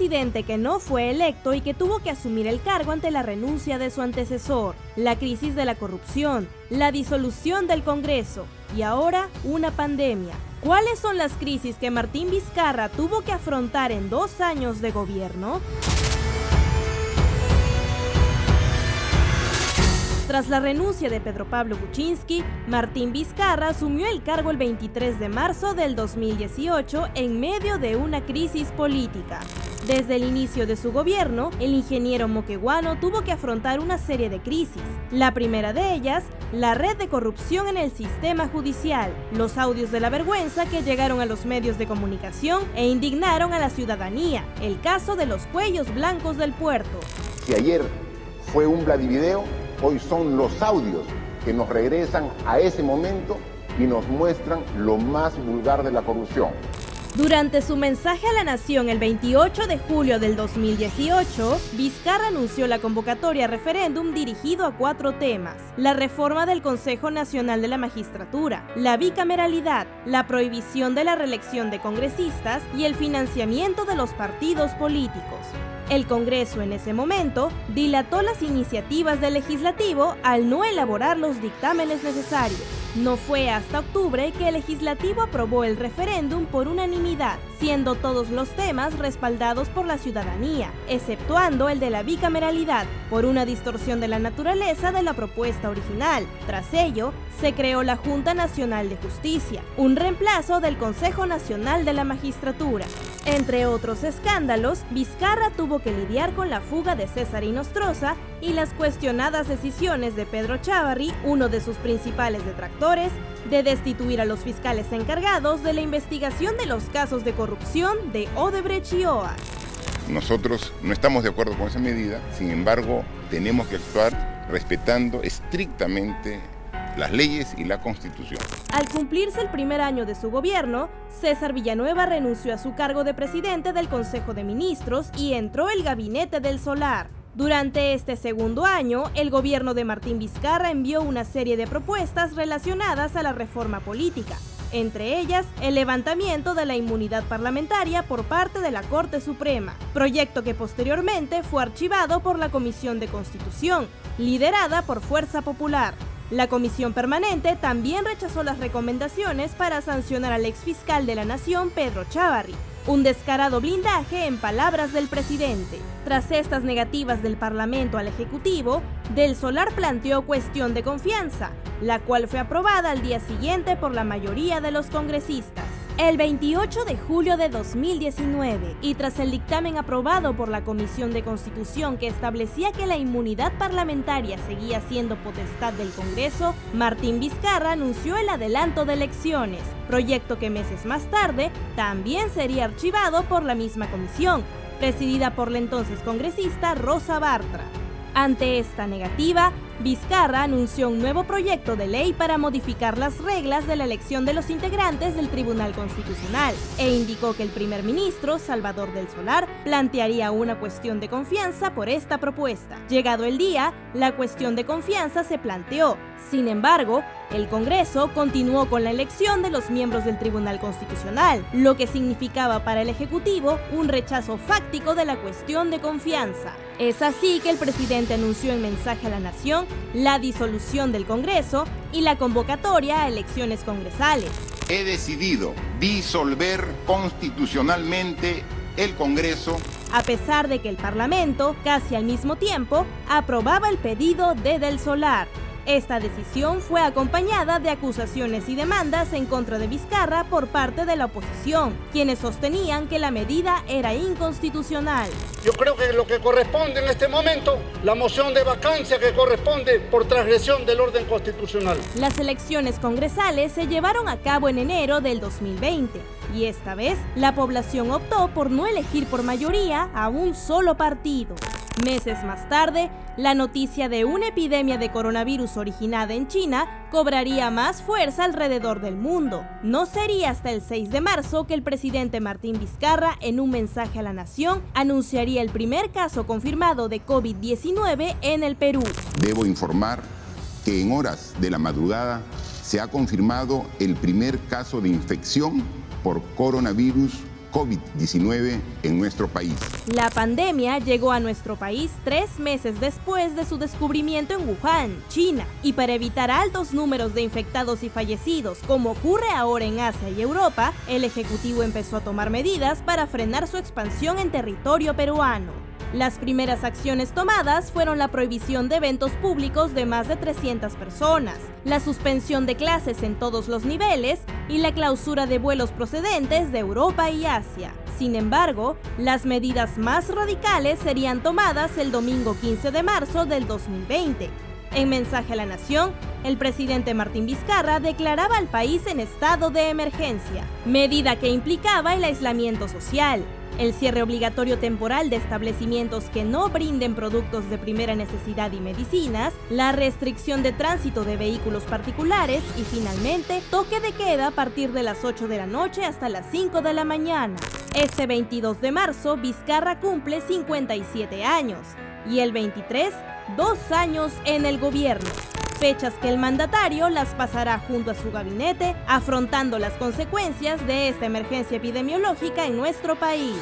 presidente que no fue electo y que tuvo que asumir el cargo ante la renuncia de su antecesor, la crisis de la corrupción, la disolución del Congreso y ahora una pandemia. ¿Cuáles son las crisis que Martín Vizcarra tuvo que afrontar en 2 años de gobierno? Tras la renuncia de Pedro Pablo Kuczynski, Martín Vizcarra asumió el cargo el 23 de marzo del 2018 en medio de una crisis política. Desde el inicio de su gobierno, el ingeniero moqueguano tuvo que afrontar una serie de crisis. La primera de ellas, la red de corrupción en el sistema judicial, los audios de la vergüenza que llegaron a los medios de comunicación e indignaron a la ciudadanía, el caso de los cuellos blancos del puerto. Si ayer fue un Vladivideo, hoy son los audios que nos regresan a ese momento y nos muestran lo más vulgar de la corrupción. Durante su mensaje a la nación el 28 de julio del 2018, Vizcarra anunció la convocatoria a referéndum dirigido a 4 temas: la reforma del Consejo Nacional de la Magistratura, la bicameralidad, la prohibición de la reelección de congresistas y el financiamiento de los partidos políticos. El Congreso en ese momento dilató las iniciativas del legislativo al no elaborar los dictámenes necesarios. No fue hasta octubre que el legislativo aprobó el referéndum por unanimidad, siendo todos los temas respaldados por la ciudadanía, exceptuando el de la bicameralidad, por una distorsión de la naturaleza de la propuesta original. Tras ello, se creó la Junta Nacional de Justicia, un reemplazo del Consejo Nacional de la Magistratura. Entre otros escándalos, Vizcarra tuvo que lidiar con la fuga de César Inostroza y las cuestionadas decisiones de Pedro Chávarri, uno de sus principales detractores, de destituir a los fiscales encargados de la investigación de los casos de corrupción de Odebrecht y OAS. Nosotros no estamos de acuerdo con esa medida, sin embargo, tenemos que actuar respetando estrictamente las leyes y la Constitución. Al cumplirse el primer año de su gobierno, César Villanueva renunció a su cargo de presidente del Consejo de Ministros y entró el gabinete del Solar. Durante este segundo año, el gobierno de Martín Vizcarra envió una serie de propuestas relacionadas a la reforma política, entre ellas el levantamiento de la inmunidad parlamentaria por parte de la Corte Suprema, proyecto que posteriormente fue archivado por la Comisión de Constitución, liderada por Fuerza Popular. La Comisión Permanente también rechazó las recomendaciones para sancionar al exfiscal de la Nación, Pedro Chávarri. Un descarado blindaje en palabras del presidente. Tras estas negativas del Parlamento al Ejecutivo, Del Solar planteó cuestión de confianza, la cual fue aprobada al día siguiente por la mayoría de los congresistas. El 28 de julio de 2019, y tras el dictamen aprobado por la Comisión de Constitución que establecía que la inmunidad parlamentaria seguía siendo potestad del Congreso, Martín Vizcarra anunció el adelanto de elecciones, proyecto que meses más tarde también sería archivado por la misma comisión, presidida por la entonces congresista Rosa Bartra. Ante esta negativa, Vizcarra anunció un nuevo proyecto de ley para modificar las reglas de la elección de los integrantes del Tribunal Constitucional e indicó que el primer ministro, Salvador Del Solar, plantearía una cuestión de confianza por esta propuesta. Llegado el día, la cuestión de confianza se planteó. Sin embargo, el Congreso continuó con la elección de los miembros del Tribunal Constitucional, lo que significaba para el Ejecutivo un rechazo fáctico de la cuestión de confianza. Es así que el presidente anunció en mensaje a la nación la disolución del Congreso y la convocatoria a elecciones congresales. He decidido disolver constitucionalmente el Congreso, a pesar de que el Parlamento, casi al mismo tiempo, aprobaba el pedido de Del Solar. Esta decisión fue acompañada de acusaciones y demandas en contra de Vizcarra por parte de la oposición, quienes sostenían que la medida era inconstitucional. Yo creo que lo que corresponde en este momento, la moción de vacancia que corresponde por transgresión del orden constitucional. Las elecciones congresales se llevaron a cabo en enero del 2020 y esta vez la población optó por no elegir por mayoría a un solo partido. Meses más tarde, la noticia de una epidemia de coronavirus originada en China cobraría más fuerza alrededor del mundo. No sería hasta el 6 de marzo que el presidente Martín Vizcarra, en un mensaje a la nación, anunciaría el primer caso confirmado de COVID-19 en el Perú. debo informar que en horas de la madrugada se ha confirmado el primer caso de infección por coronavirus COVID-19 en nuestro país. La pandemia llegó a nuestro país 3 meses después de su descubrimiento en Wuhan, China, y para evitar altos números de infectados y fallecidos, como ocurre ahora en Asia y Europa, el Ejecutivo empezó a tomar medidas para frenar su expansión en territorio peruano. Las primeras acciones tomadas fueron la prohibición de eventos públicos de más de 300 personas, la suspensión de clases en todos los niveles y la clausura de vuelos procedentes de Europa y Asia. Sin embargo, las medidas más radicales serían tomadas el domingo 15 de marzo del 2020. En mensaje a la nación, el presidente Martín Vizcarra declaraba al país en estado de emergencia, medida que implicaba el aislamiento social, el cierre obligatorio temporal de establecimientos que no brinden productos de primera necesidad y medicinas, la restricción de tránsito de vehículos particulares y finalmente toque de queda a partir de las 8 de la noche hasta las 5 de la mañana. Este 22 de marzo, Vizcarra cumple 57 años y el 23, 2 años en el gobierno. Fechas que el mandatario las pasará junto a su gabinete, afrontando las consecuencias de esta emergencia epidemiológica en nuestro país.